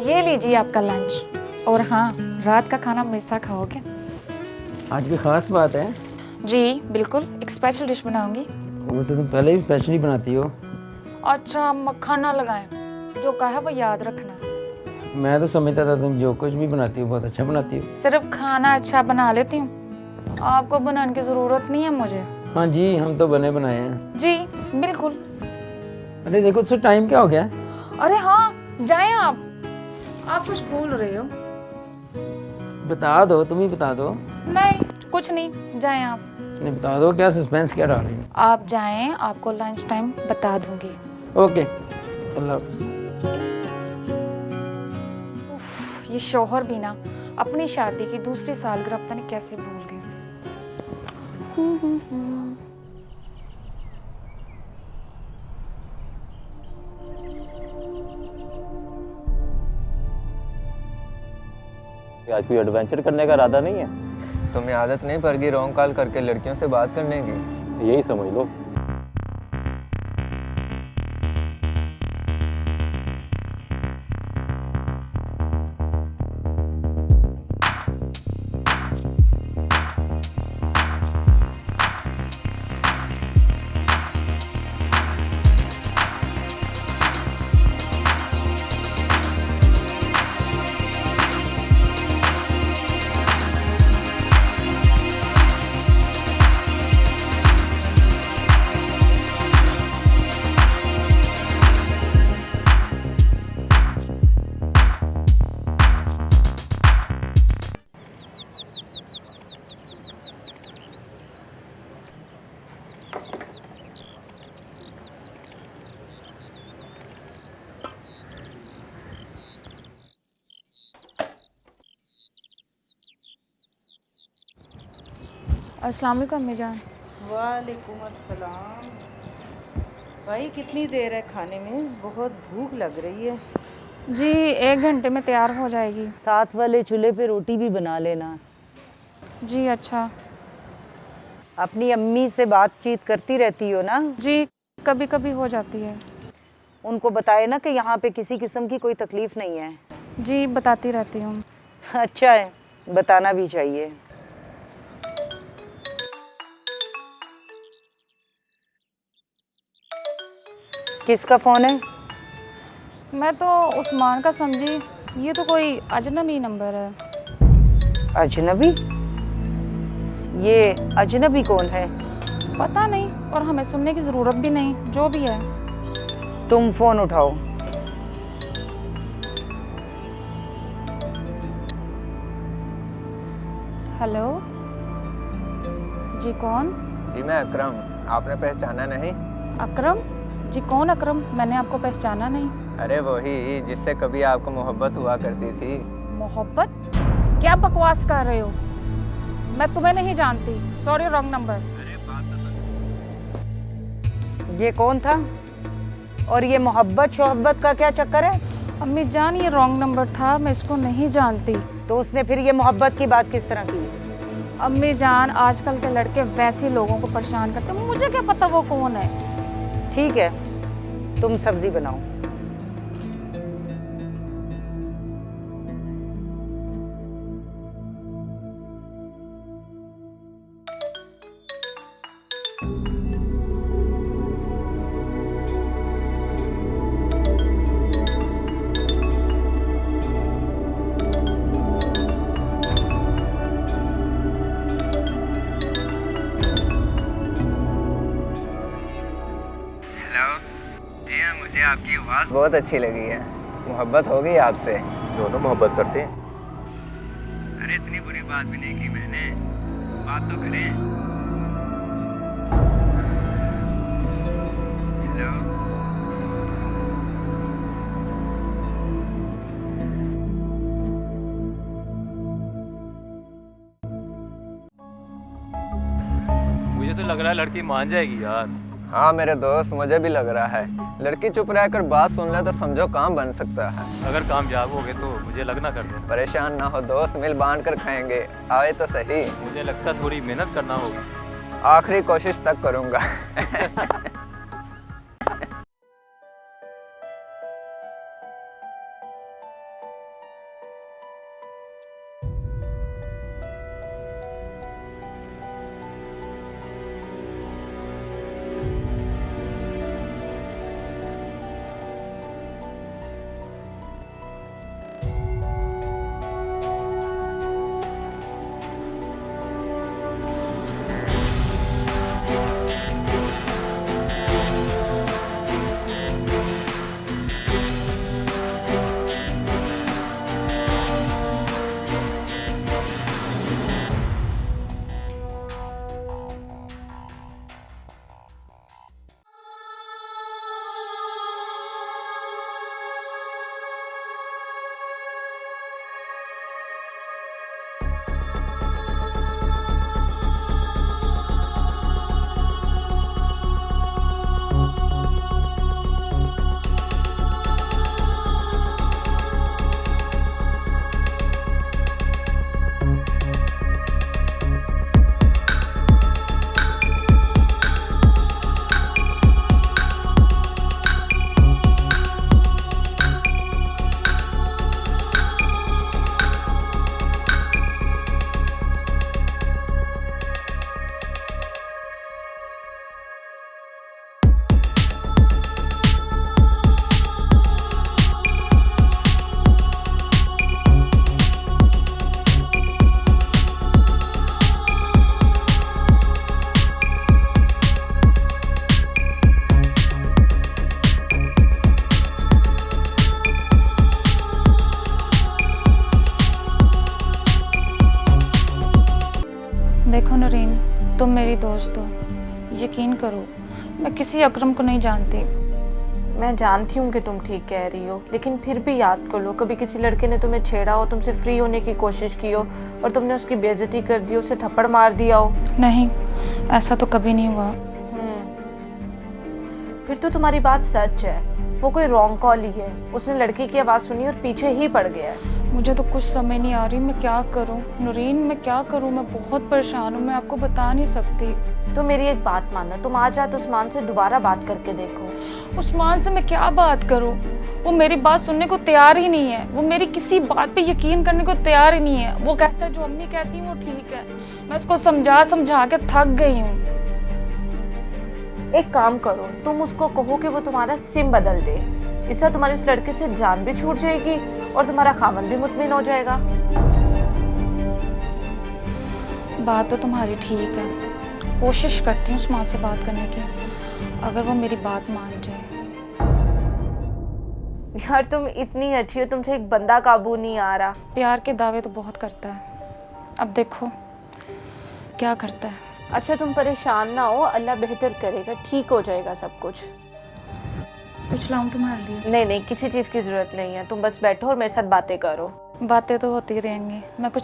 ये लीजिए आपका लंच। और हाँ, रात का खाना मेरे साथ खाओगे? आज की खास बात है। जी बिल्कुल, एक स्पेशल डिश बनाऊंगी। वो तो तुम पहले भी स्पेशली बनाती हो। अच्छा, मक्खन ना लगाएं, जो कहा है वो याद रखना। मैं तो समझता था तुम जो कुछ भी बनाती हो बहुत अच्छा बनाती हो। सिर्फ खाना अच्छा बना लेती हूँ, आपको बनाने की जरूरत नहीं है मुझे। हाँ जी, हम तो बने बनाए हैं। जी बिल्कुल। अरे देखो उससे टाइम क्या हो गया? अरे हाँ, जाएं आप कुछ भूल रहे हो। बता दो, तुम ही बता दो। नहीं कुछ नहीं, जाएं आप। नहीं बता दो, क्या सस्पेंस क्या डाल रही हो? आप जाएं, आपको लंच टाइम बता दूंगी। ओके, अल्लाह हाफिज़। उफ, ये शौहर भी ना अपनी शादी की दूसरी सालगिरह पता नहीं कैसे भूल गए। आज कोई एडवेंचर करने का इरादा नहीं है? तुम्हें आदत नहीं पड़ गई रॉन्ग कॉल करके लड़कियों से बात करने की? यही समझ लो। अस्सलाम वालेकुम अम्मी जान। वालेकुम अस्सलाम। भाई कितनी देर है खाने में? बहुत भूख लग रही है। जी 1 घंटे में तैयार हो जाएगी। साथ वाले चूल्हे पे रोटी भी बना लेना। जी अच्छा। अपनी अम्मी से बातचीत करती रहती हो ना? जी कभी कभी हो जाती है। उनको बताए ना कि यहाँ पे किसी किस्म की कोई तकलीफ नहीं है। जी बताती रहती हूँ। अच्छा है, बताना भी चाहिए। किसका फ़ोन है? मैं तो उस्मान का समझी, ये तो कोई अजनबी नंबर है। अजनबी? ये अजनबी कौन है? पता नहीं, और हमें सुनने की ज़रूरत भी नहीं, जो भी है। तुम फ़ोन उठाओ। हेलो जी, कौन? जी मैं अकरम, आपने पहचाना नहीं? अकरम जी? कौन अकरम? मैंने आपको पहचाना नहीं। अरे वही जिससे कभी आपको मोहब्बत हुआ करती थी। मोहब्बत? क्या बकवास कर रहे हो? मैं तुम्हें नहीं जानती। Sorry, wrong number. अरे बात तो सुन। ये कौन था? और ये मोहब्बत शोहब्बत का क्या चक्कर है? अम्मी जान, ये रॉन्ग नंबर था, मैं इसको नहीं जानती। तो उसने फिर ये मोहब्बत की बात किस तरह की? अम्मी जान, आजकल के लड़के वैसे लोगों को परेशान करते हैं, मुझे क्या पता वो कौन है। ठीक है, तुम सब्जी बनाओ। जी हाँ, मुझे आपकी आवाज़ बहुत अच्छी लगी है। मोहब्बत हो गई आपसे? दोनों मोहब्बत करते हैं। अरे इतनी बुरी बात भी नहीं की मैंने, बात तो करें। हेलो। मुझे तो लग रहा है लड़की मान जाएगी यार। हाँ मेरे दोस्त, मुझे भी लग रहा है। लड़की चुप रहकर बात सुन ले तो समझो काम बन सकता है। अगर कामयाब हो गए तो मुझे लगना कर दे। परेशान ना हो दोस्त, मिल बांध कर खाएंगे। आए तो सही। मुझे लगता है थोड़ी मेहनत करना होगी। आखिरी कोशिश तक करूँगा। मेरी दोस्त हो, यकीन करो मैं किसी अकरम को नहीं जानती। मैं जानती हूँ कि तुम ठीक कह रही हो, लेकिन फिर भी याद कर लो, कभी किसी लड़के ने तुम्हें छेड़ा हो, तुमसे फ्री होने की कोशिश की हो और तुमने उसकी बेइज्जती कर दी, उसे थप्पड़ मार दिया हो। नहीं, ऐसा तो कभी नहीं हुआ। फिर तो तुम्हारी बात सच है, वो कोई रॉन्ग कॉल ही है। उसने लड़की की आवाज़ सुनी और पीछे ही पड़ गया है। मुझे तो कुछ समझ नहीं आ रही मैं क्या करूं। नूरीन, मैं क्या करूं? मैं बहुत परेशान हूं, मैं आपको बता नहीं सकती। तो मेरी एक बात मानना, तुम आज रात उस्मान से दोबारा बात करके देखो। उस्मान से मैं क्या बात करूं? वो मेरी बात सुनने को तैयार ही नहीं है। वो मेरी किसी बात पे यकीन करने को तैयार ही नहीं है। वो कहता है जो अम्मी कहती हैं वो ठीक है। मैं उसको समझा समझा के थक गई हूँ। एक काम करो, तुम उसको कहो कि वो तुम्हारा सिम बदल दे। इससे तुम्हारी उस लड़के से जान भी छूट जाएगी और तुम्हारा खामन भी मुतमिन हो जाएगा। बात तो तुम्हारी ठीक है, कोशिश करती हूँ उस्मान से बात करने की, अगर वो मेरी बात मान जाए। यार तुम इतनी अच्छी हो, तुमसे एक बंदा काबू नहीं आ रहा। प्यार के दावे तो बहुत करता है, अब देखो क्या करता है। अच्छा तुम परेशान ना हो, अल्लाह बेहतर करेगा, ठीक हो जाएगा सब कुछ। कुछ लाऊं तुम्हारे लिए? नहीं नहीं, किसी चीज़ की ज़रूरत नहीं है, तुम बस बैठो और मेरे साथ बातें करो। बातें तो होती रहेंगी, मैं कुछ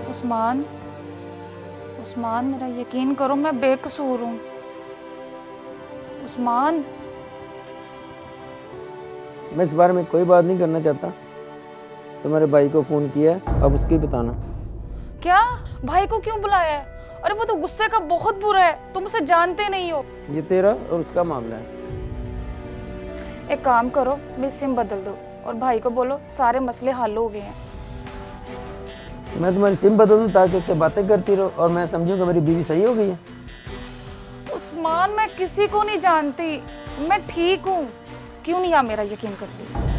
उस्मान, उस्मान मेरा यकीन करो मैं बेकसूर हूँ। उस्मान, मैं इस बारे में कोई बात नहीं करना चाहता। तुम्हारे भाई को फ़ोन किया है, अब उसकी बताना। क्या भाई को क्यों बुलाया है? अरे वो तो गुस्से का बहुत बुरा है, तुम उसे जानते नहीं हो। ये तेरा और उसका मामला है। एक काम करो, मेरी सिम बदल दो और भाई को बोलो सारे मसले हल हो गए हैं। मैं तुम्हारी सिम बदल दूँ ताकि उससे बातें करती रहो और मैं समझूँ कि मेरी बीवी सही हो गई है। उस्मान, मैं किसी को नहीं जानती, मैं ठीक हूँ। क्यों नहीं आप मेरा यकीन करती?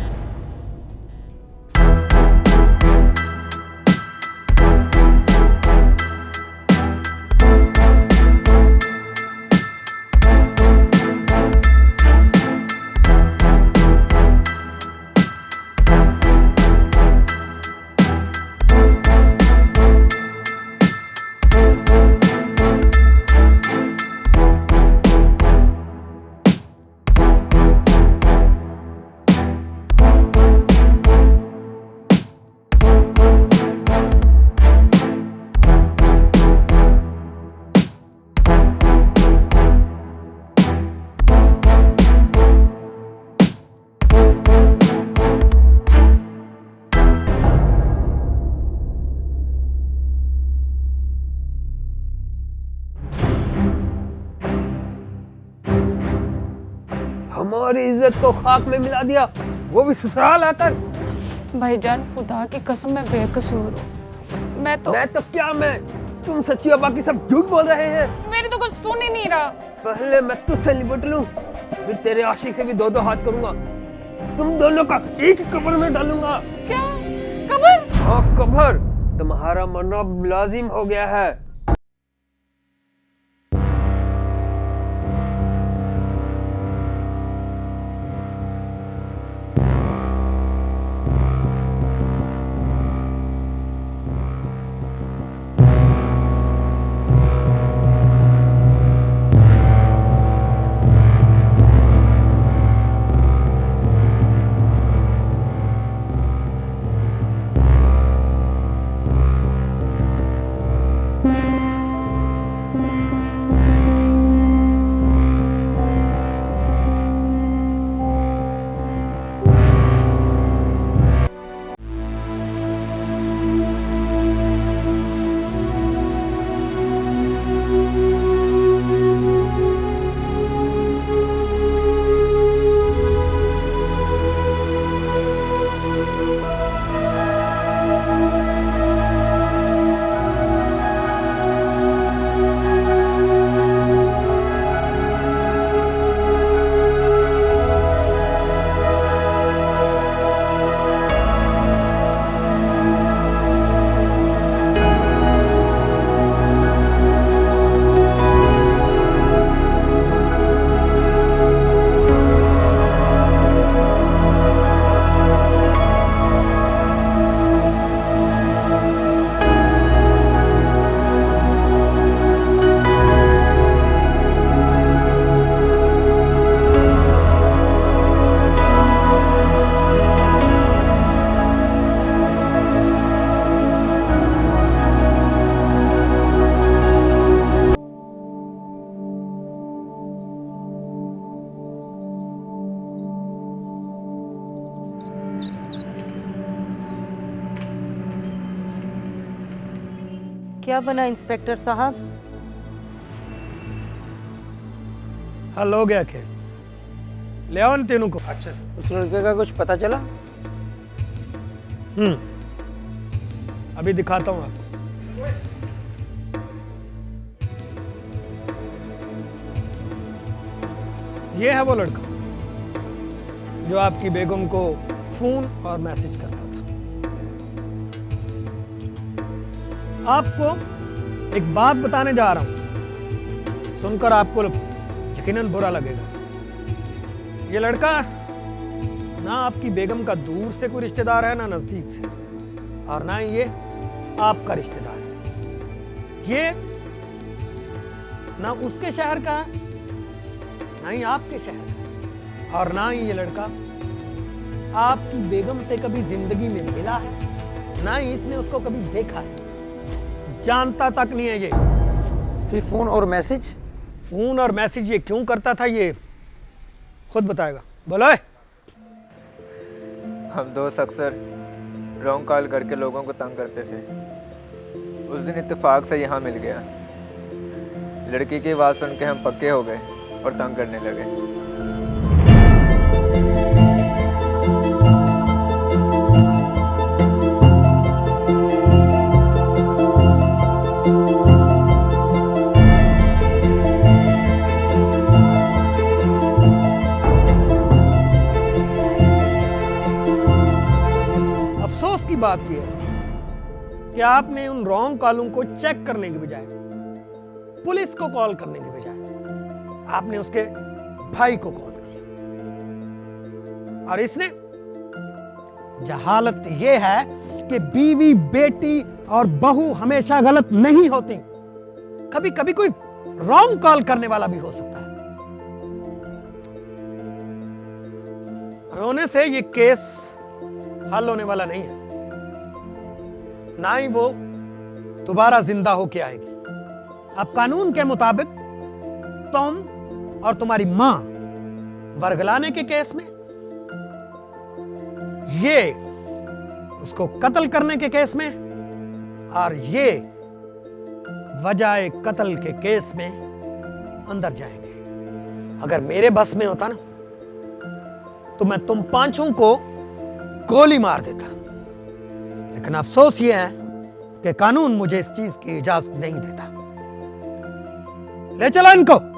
हमारी इज्जत को खाक में मिला दिया, वो भी ससुराल आकर। भाईजान खुदा की कसम मैं बेकसूर हूँ। मैं तो तुम सच्ची और बाकी सब झूठ बोल रहे हैं। मेरी तो कुछ सुन ही नहीं रहा। पहले मैं तुझसे निपट लूं, फिर तेरे आशिक से भी दो हाथ करूंगा। तुम दोनों का एक कब्र में डालूंगा। क्या कब्र? हाँ कब्र, तुम्हारा मरना लाजिम हो गया है। क्या बना इंस्पेक्टर साहब? हल हो गया केस। ले आओ इन तीनों को। अच्छा सर। उस लड़के का कुछ पता चला? अभी दिखाता हूँ आपको। ये है वो लड़का जो आपकी बेगम को फोन और मैसेज करता था। आपको एक बात बताने जा रहा हूं, सुनकर आपको यकीनन बुरा लगेगा। ये लड़का ना आपकी बेगम का दूर से कोई रिश्तेदार है, ना नजदीक से, और ना ही ये आपका रिश्तेदार है। ये ना उसके शहर का है, ना ही आपके शहर का, और ना ही ये लड़का आपकी बेगम से कभी जिंदगी में मिला है, ना ही इसने उसको कभी देखा है, जानता तक नहीं है ये। फिर फोन और मैसेज? फोन और मैसेज ये क्यों करता था ये खुद बताएगा। बोलो। हम दोस्त अक्सर रॉन्ग कॉल करके लोगों को तंग करते थे। उस दिन इत्तेफाक से यहाँ मिल गया। लड़की की आवाज़ सुन के हम पक्के हो गए और तंग करने लगे। अफसोस की बात यह है कि आपने उन रॉन्ग कॉलों को चेक करने के बजाय, पुलिस को कॉल करने के बजाय, आपने उसके भाई को कॉल किया। और इसने जहालत यह है कि बीवी, बेटी और बहू हमेशा गलत नहीं होती। कभी कभी कोई रॉन्ग कॉल करने वाला भी हो सकता है। रोने से ये केस हल होने वाला नहीं है, ना ही वो दोबारा जिंदा होके आएगी। अब कानून के मुताबिक तुम और तुम्हारी मां वर्गलाने के केस में, ये उसको कत्ल करने के केस में, और ये वजह कत्ल के केस में अंदर जाएंगे। अगर मेरे बस में होता ना तो मैं तुम पांचों को गोली मार देता। लेकिन अफसोस ये है कि कानून मुझे इस चीज की इजाजत नहीं देता। ले चलो इनको।